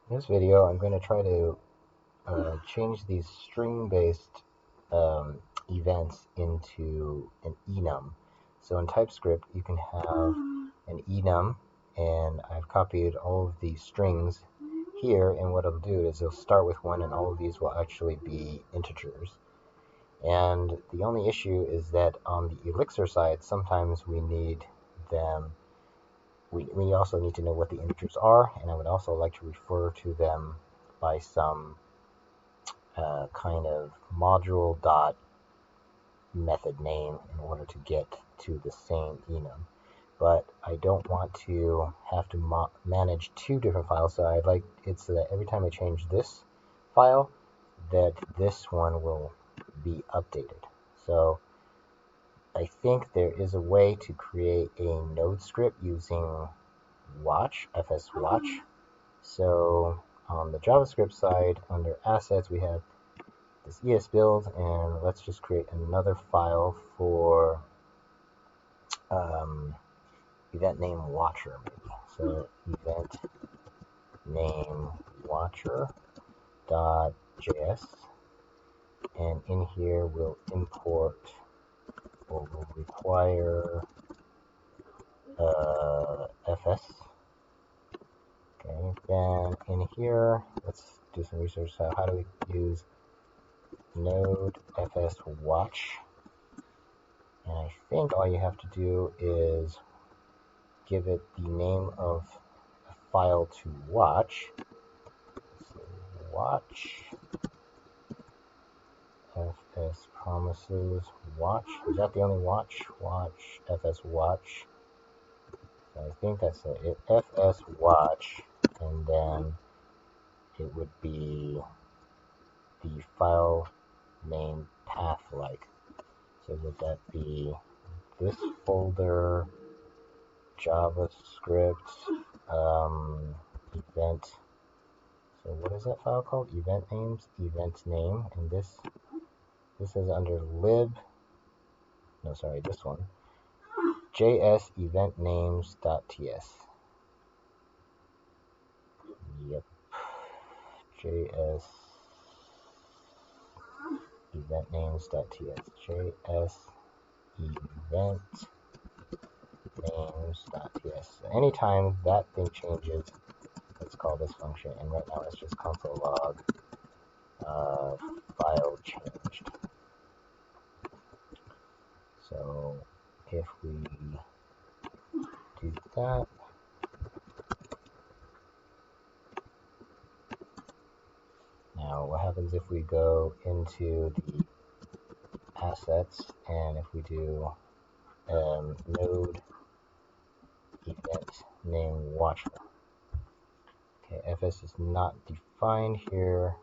In this video, I'm going to try to change these string-based events into an enum. So in TypeScript, you can have an enum, and I've copied all of these strings here, and what it'll do is it'll start with one, and all of these will actually be integers. And the only issue is that on the elixir side, sometimes we need them. We also need to know what the integers are, and I would also like to refer to them by some kind of module dot method name in order to get to the same enum. But I don't want to have to manage two different files, so I'd like it so that every time I change this file, that this one will be updated. So I think there is a way to create a node script using watch, fs.watch. So on the JavaScript side, under assets, we have this ES-build, and let's just create another file for event name watcher, maybe. So event name watcher.js, and in here we'll import, or we'll require fs. Okay, then in here, let's do some research. So how do we use node fs watch? And I think all you have to do is give it the name of a file to watch. So watch fs promises watch. Is that the only watch? Watch fs watch. So I think that's it. Fs watch, and then it would be the file name path like. So would that be this folder, JavaScript, event? So what is that file called? Event names, event name, and this is under lib. No, sorry, this one. JS event names.ts. Yep. JS event names.ts. JS event names.ts. So anytime that thing changes, let's call this function, and right now it's just console log file changed. So if we do that, now what happens if we go into the assets, and if we do node event name watcher? Okay, fs is not defined here.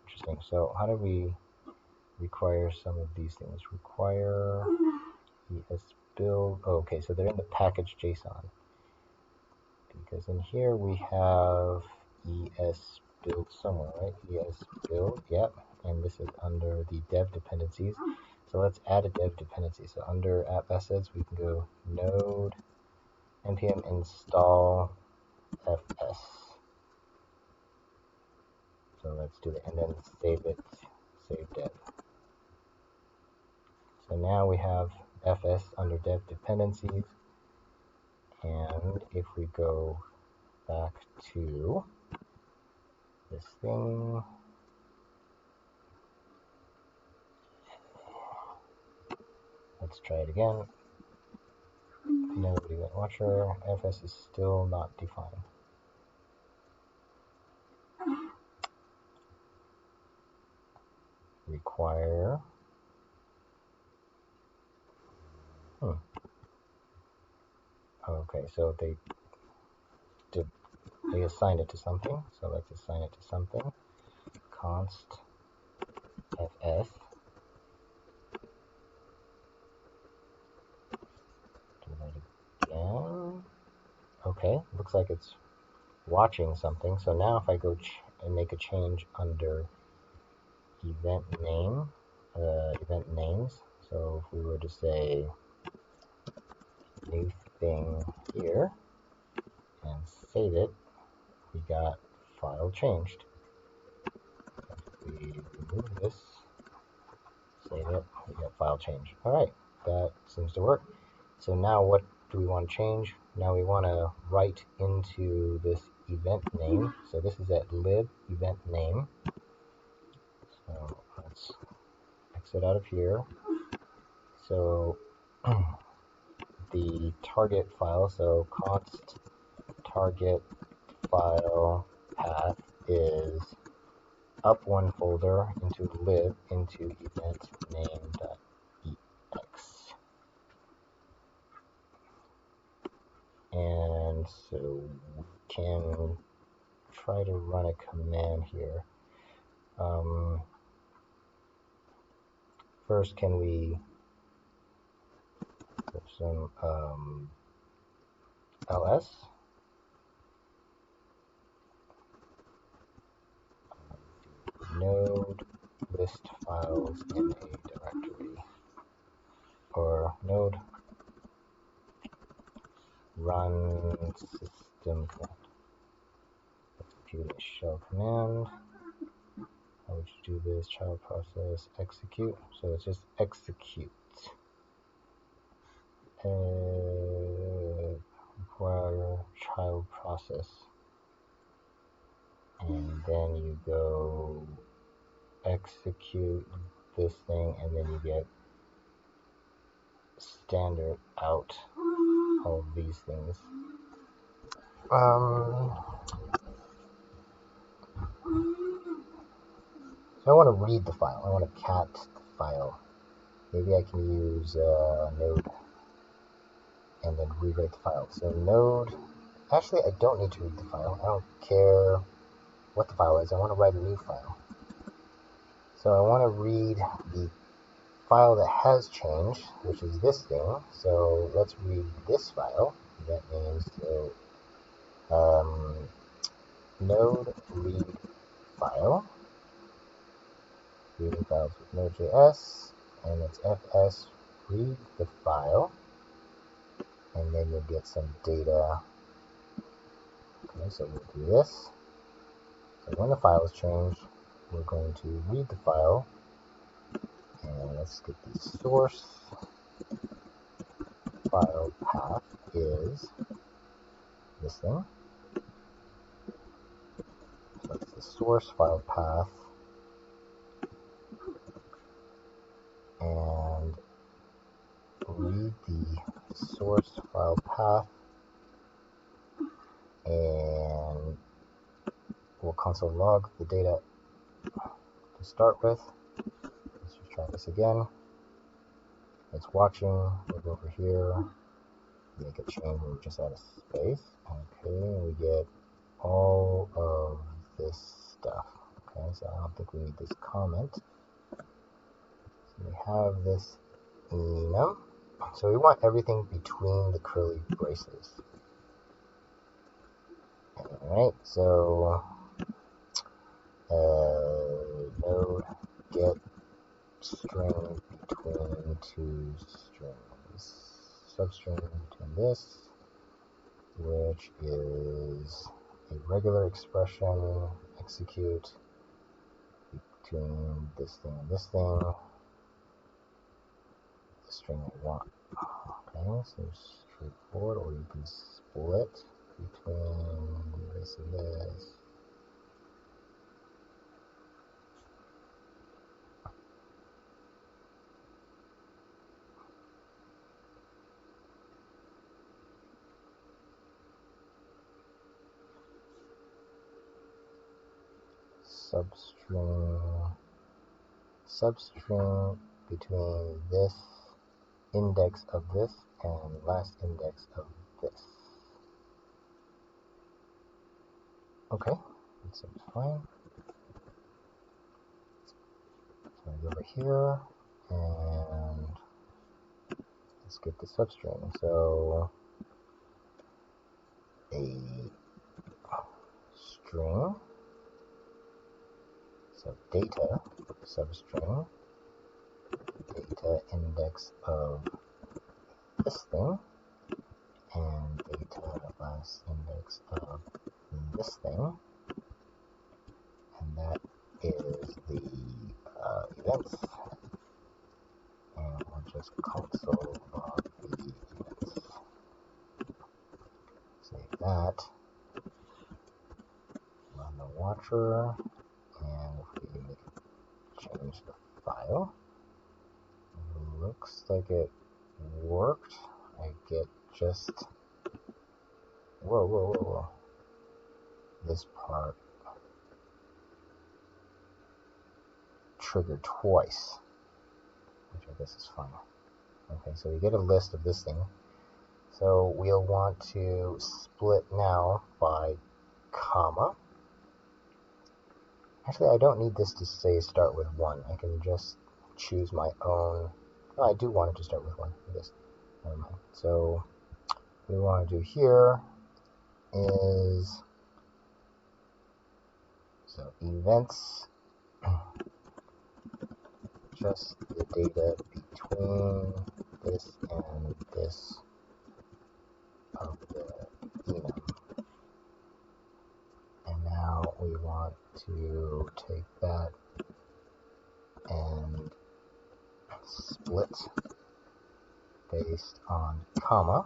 Interesting. So how do we require some of these things? Require ES-build. Oh, okay, so they're in the package JSON. Because in here we have ES-build somewhere, right? ES-build, yep. And this is under the dev dependencies. So let's add a dev dependency. So under app assets, we can go node npm install fs. So let's do it, and then save it, save dev. So now we have fs under dev dependencies, and if we go back to this thing, let's try it again. Node event watcher, fs is still not defined. Require. Okay, so they assigned it to something. So let's assign it to something. Const fs. Do that again. Okay, looks like it's watching something. So now if I go and make a change under event name, event names. So if we were to say new thing here and save it, we got file changed. If we remove this, save it, we got file change. Alright, that seems to work. So now what do we want to change? Now we want to write into this event name. So this is at lib event name. So let's exit out of here. So the target file, so const target file path is up one folder into lib into event name.ex. And so we can try to run a command here. First, can we put some ls? Node list files in a directory, or node run system command. Execute a shell command. How would you do this? Child process execute. So it's just execute. Require child process. And then you go execute this thing, and then you get standard out all of these things. So I want to read the file. I want to cat the file. Maybe I can use node and then rewrite the file. So node, actually I don't need to read the file. I don't care what the file is. I want to write a new file. So I want to read the file that has changed, which is this thing. So let's read this file. That means so node read file. Reading files with Node.js, and it's fs read the file, and then you'll get some data. Okay, so we'll do this. So when the file is changed, we're going to read the file, and let's get the source file path is this thing. So it's the source file path, and read the source file path, and we'll console log the data to start with. Let's just try this again. It's watching. We'll go over here, make a change where we just add a space. Okay, and we get all of this stuff. Okay, so I don't think we need this comment. So we have this enum. So we want everything between the curly braces. Alright, so node get string between two strings. Substring between this, which is a regular expression, execute between this thing and this thing, the string I want. Okay, so straightforward, or you can split between this and this. Substring between this index of this and last index of this. Okay, that seems fine. So I go over here and let's get the substring. So a string, so data substring, data index of this thing, and data last index of this thing, and that is the events, and we'll just console log the events. Save that, run the watcher, and if we change the file, looks like it worked. I get just, whoa. This part triggered twice, which I guess is fine. Okay, so we get a list of this thing. So we'll want to split now by comma. Actually, I don't need this to say start with 1. I can just choose my own. Oh, I do want it to start with 1. This. Never mind. So what we want to do here is, so events, just the data between this and this of the enum. And now we want to take that and split based on comma,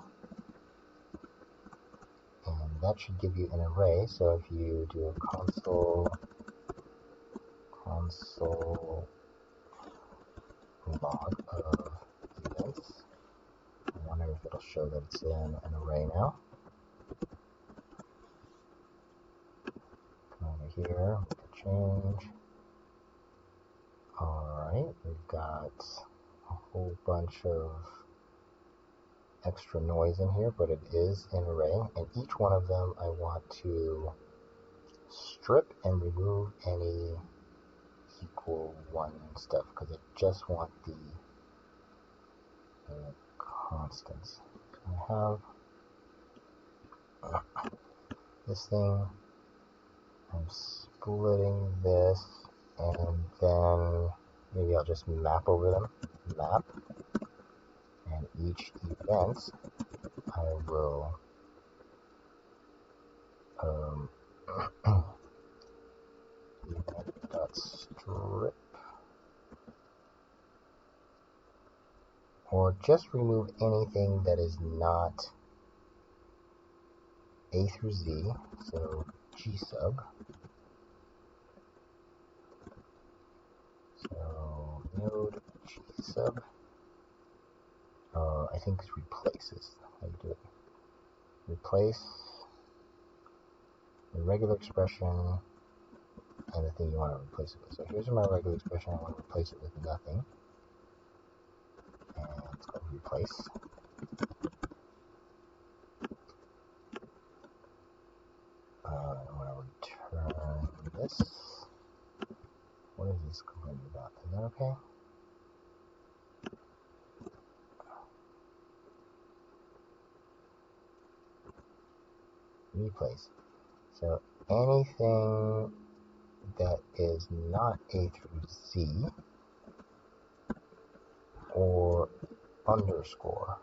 and that should give you an array. So if you do a console log of events, I wonder if it'll show that it's in an array now. Come over here, make a change. Alright, we've got a whole bunch of extra noise in here, but it is an array, and each one of them I want to strip and remove any equal 1 stuff, because I just want the constants. So I have this thing, I'm splitting this, and then maybe I'll just map over them, map, and each event I will event.strip, or just remove anything that is not A through Z, so G sub. So node G sub. I think it's replaces. How you do it? Replace the regular expression and the thing you want to replace it with. So here's my regular expression. I want to replace it with nothing. And it's called replace. I'm going to return this. What is this complaining about? Is that okay? Replace. So anything that is not A through Z or underscore.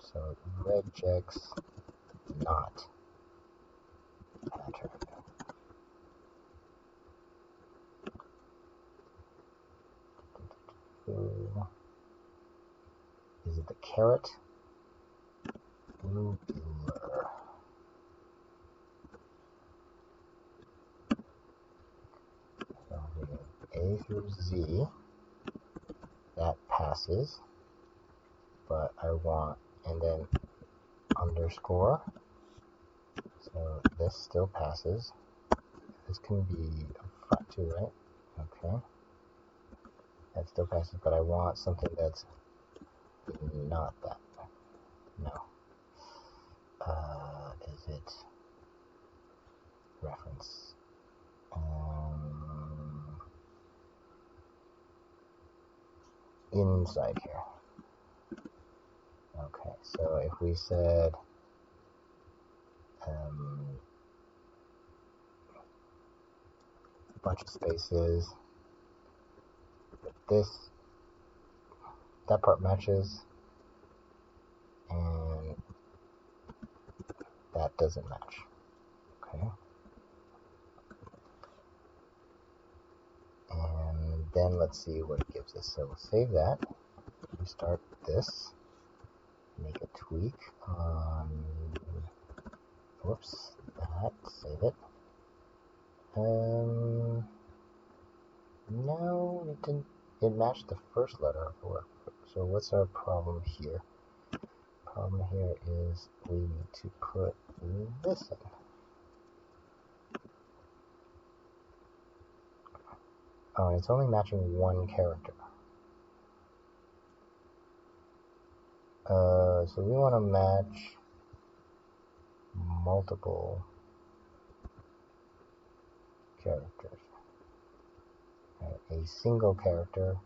So regex not pattern. Is it the caret? Ruler. So we have A through Z. That passes. But I want, and then underscore. So this still passes. This can be a front too, right? Okay. That still passes, but I want something that's not that. No. Is it reference? Inside here. Okay, so if we said a bunch of spaces, this, that part matches, that doesn't match. Okay. And then let's see what it gives us. So we'll save that. Restart this. Make a tweak on, whoops, that, save it. No, it didn't. It matched the first letter of the word. So what's our problem here? Problem here is we need to put this in. Oh, and it's only matching one character. So we want to match multiple characters. A single character,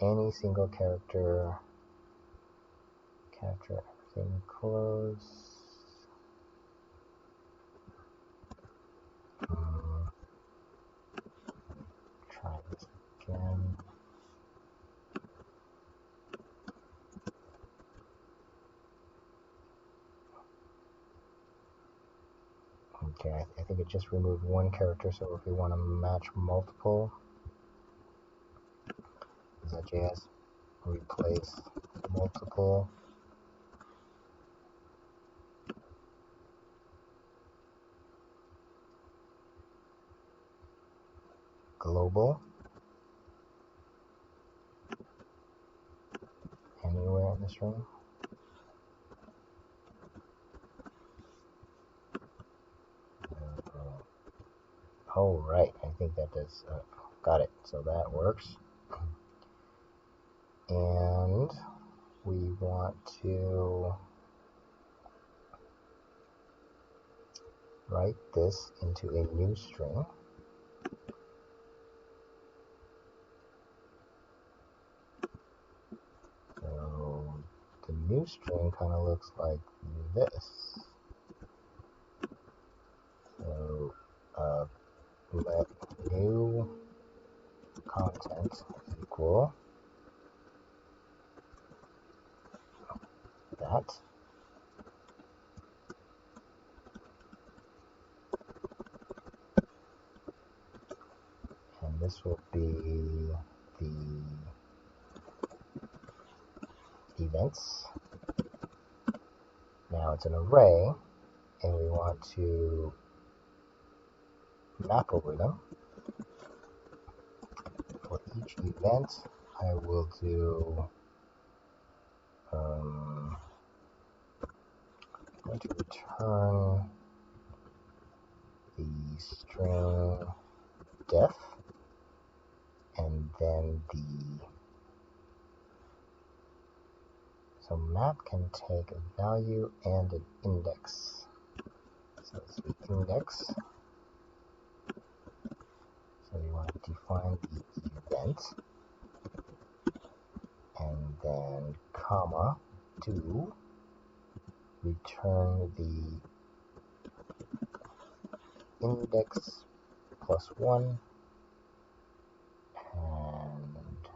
any single character, capture everything close. Try this again. Okay, I think it just removed one character, so if we want to match multiple, is that JS? Replace multiple global anywhere in this room. Oh, right, I think that does, got it, so that works. And we want to write this into a new string. So the new string kind of looks like this. So let new content equal that. And this will be the events. Now it's an array, and we want to map over them. For each event, I will do I'm going to return the string def, and then so map can take a value and an index. So it's the index. So you want to define the event, and then comma, do, return the index plus 1, and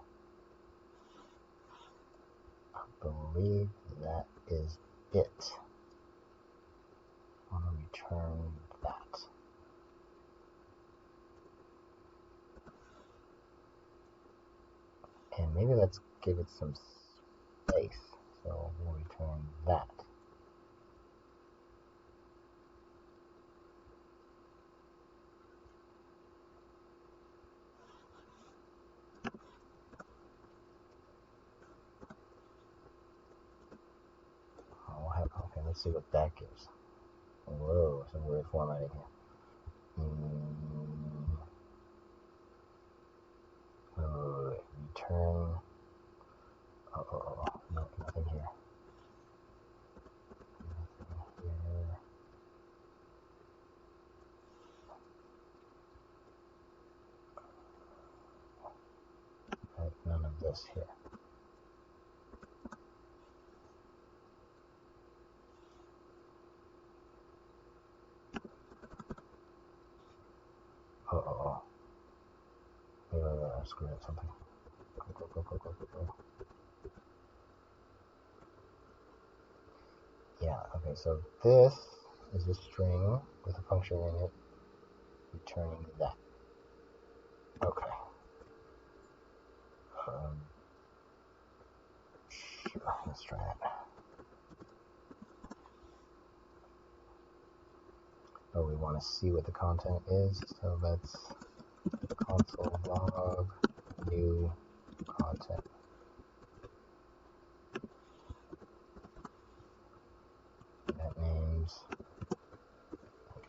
I believe that is it. I want to return that. And maybe let's give it some space. So we'll return that. Okay, let's see what that gives. Whoa, some weird formatting here. Return. No, nothing here. Nothing here. Right, none of this here. Wait, I screwed up something. Go. Yeah, okay, so this is a string with a function in it returning that. Okay. Sure, let's try that. Oh, we want to see what the content is, so let's console log new content. That names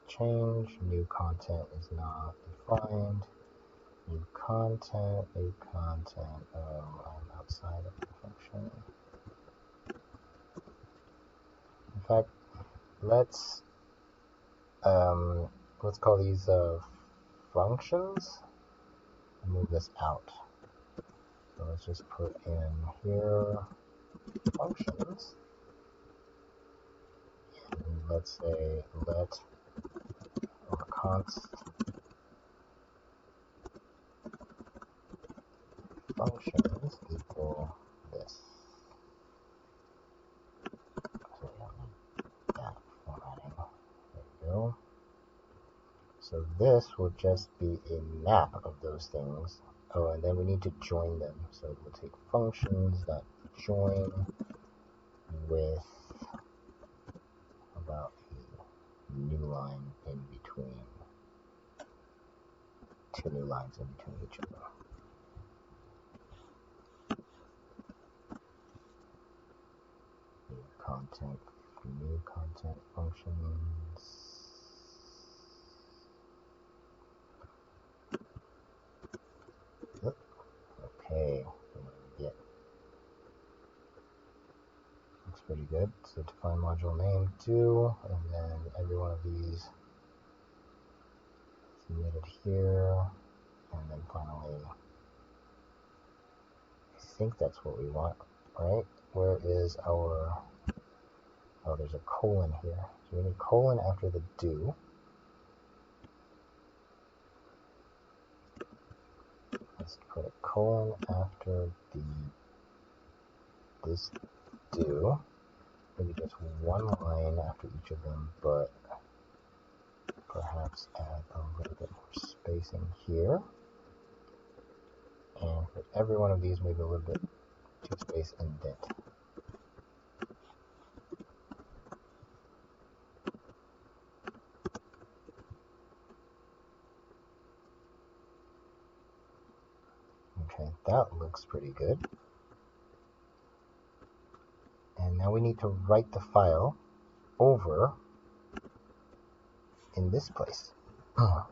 change. New content is not defined. New content, new content. Oh, I'm outside of the function. In fact, let's call these functions and move this out. So let's just put in here functions, and let's say let our const functions equal this. So we don't need that formatting. There we go. So this will just be a map of those things. Oh, and then we need to join them. So we'll take functions that join with about a new line in between, two new lines in between each of them. New content functions. Okay, so what do we get? Looks pretty good. So define module name 2, and then every one of these submitted here, and then finally, I think that's what we want, right? Where is our, oh, there's a colon here. So we need colon after the do. Let's put a colon after this do. Maybe just one line after each of them, but perhaps add a little bit more spacing here. And for every one of these, maybe a little bit two-space indent. Okay, that looks pretty good. And now we need to write the file over in this place. Now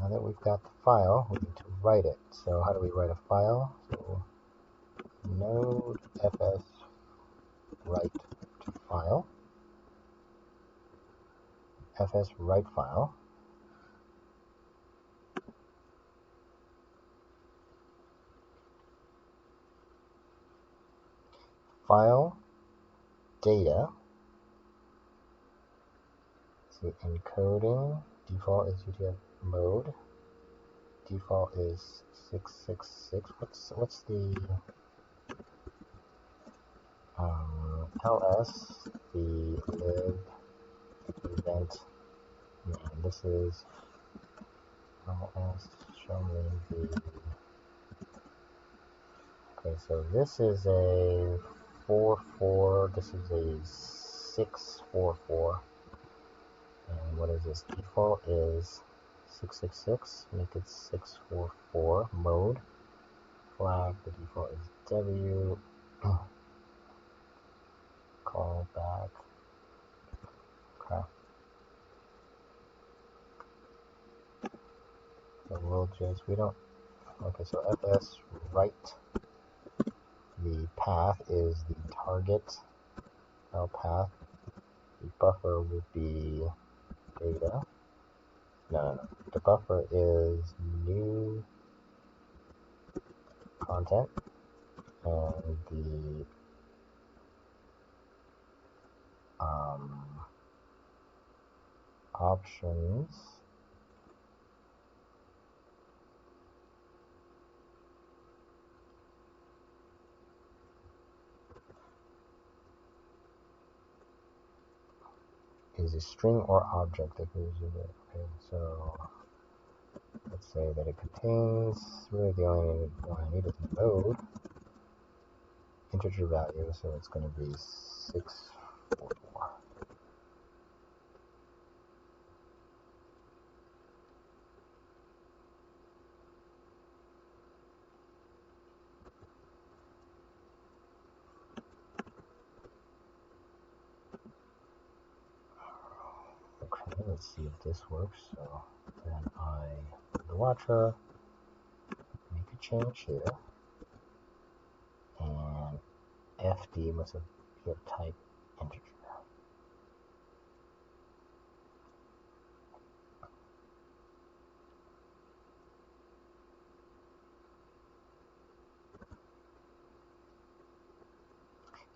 that we've got the file, we need to write it. So how do we write a file? So node fs write to file, fs write file. File data. So encoding default is UTF mode. Default is 666. What's the ls, the lib event name? This is ls, show me the, okay, so this is a 44, this is a 644, and what is this? Default is 666, make it 644, mode, flag, the default is w, call back, okay. So we'll just, we don't, okay, so fs write, the path is the target file path, the buffer will be data, no, the buffer is new content, and the options is a string or object that goes with it. Okay, so let's say that it contains, really the only one I need is node integer value, so it's going to be 644. Okay, let's see if this works. So then the watcher, make a change here, and FD must be of type integer.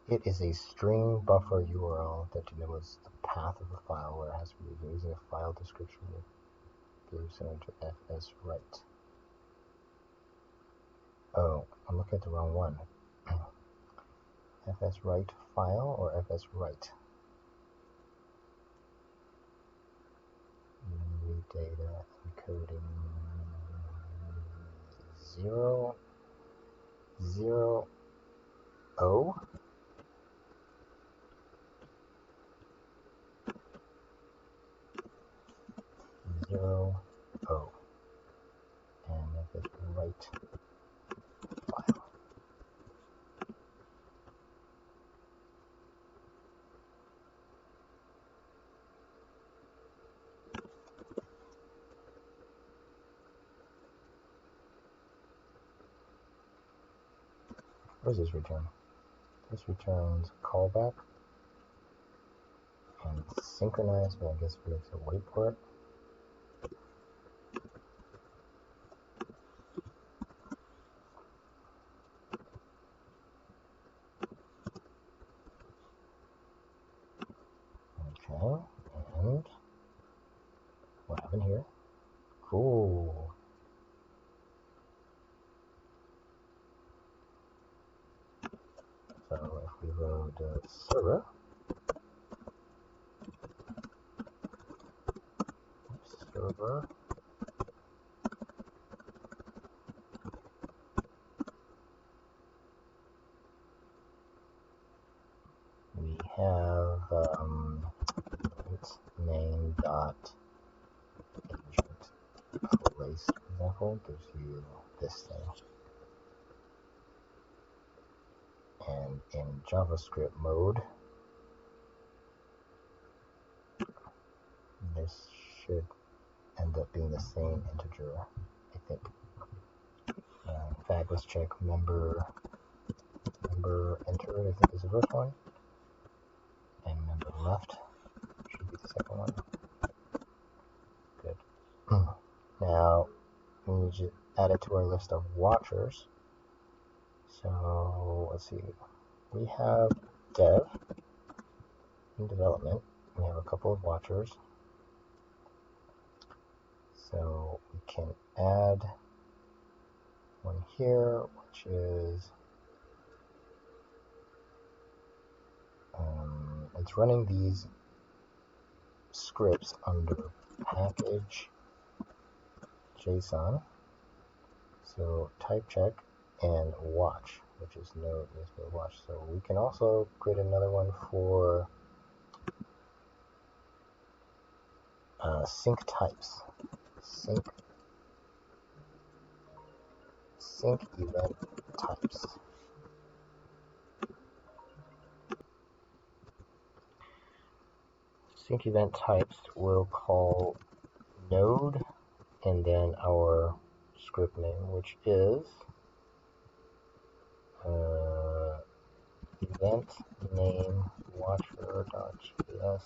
It is a string buffer URL that denotes the path of the file where it has to be using a file description that gives similar to fs.write. Oh, I'm looking at the wrong one. fs.write file or fs.write? Read data encoding 0, 0, O. 0, O. And fs.write file. What does this return? This returns callback and synchronize, but I guess we have to wait for it. Okay, and what happened here? Cool. So if we load server, we have its name dot agent place, for example, gives you this thing. And in JavaScript mode, this should end up being the same integer, I think. In fact, let's check member entered, I think is the first one, and member left should be the second one. Good. Now we need to add it to our list of watchers. So let's see, we have dev in development. We have a couple of watchers, so we can add one here, which is it's running these scripts under package JSON. So type check and watch, which is node watch. So we can also create another one for sync types, sync event types. Sync event types will call node and then our script name, which is event name watcher.js.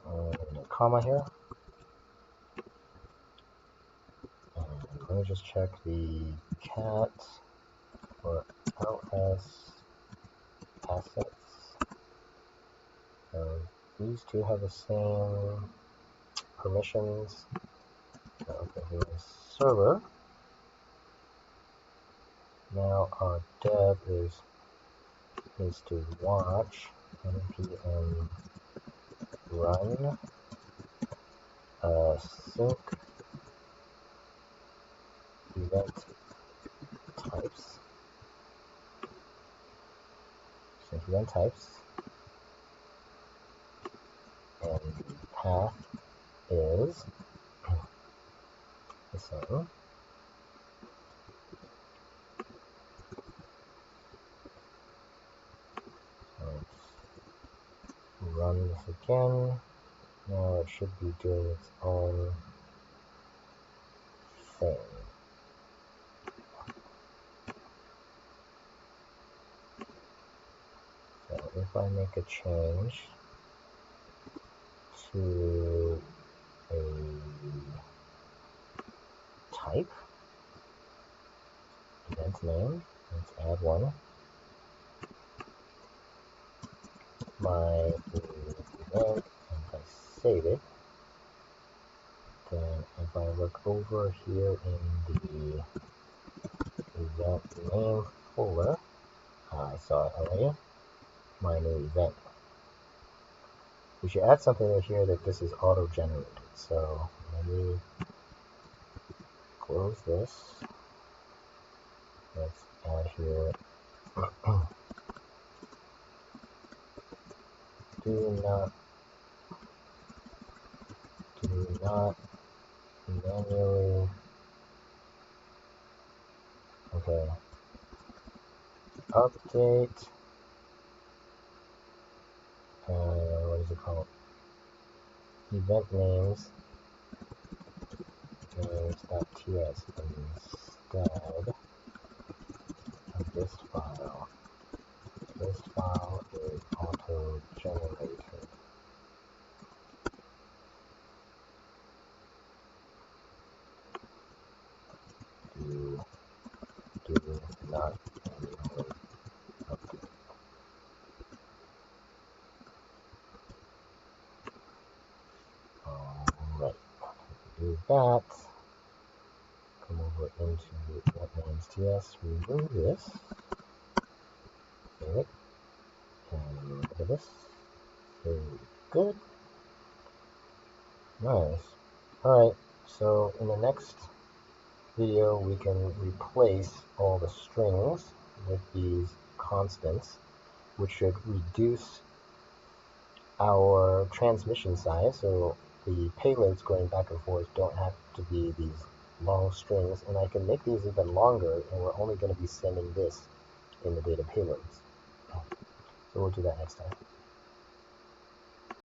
And a comma here. And let me just check the cat or ls assets. So these two have the same permissions. Okay, here's server. Now our dev is is to watch npm run sync event types. Sync event types, and the path is the same. Let's run this again. Now it should be doing its own thing. So if I make a change to a type, event name, let's add one. My event, and if I save it, then if I look over here in the event name folder, I saw it already, my new event. We should add something in here that this is auto-generated. So let me close this. Let's add here do not manually, okay, update, what is it called, event names, names.ts instead of this file. This file is auto-generated. Do not manually update. Alright, do that. Come over into event names TS, remove this, save it, and look at this. Very good. Nice. Alright, so in the next video we can replace all the strings with these constants, which should reduce our transmission size, so the payloads going back and forth don't have to be these long strings, and I can make these even longer, and we're only going to be sending this in the data payloads. So we'll do that next time.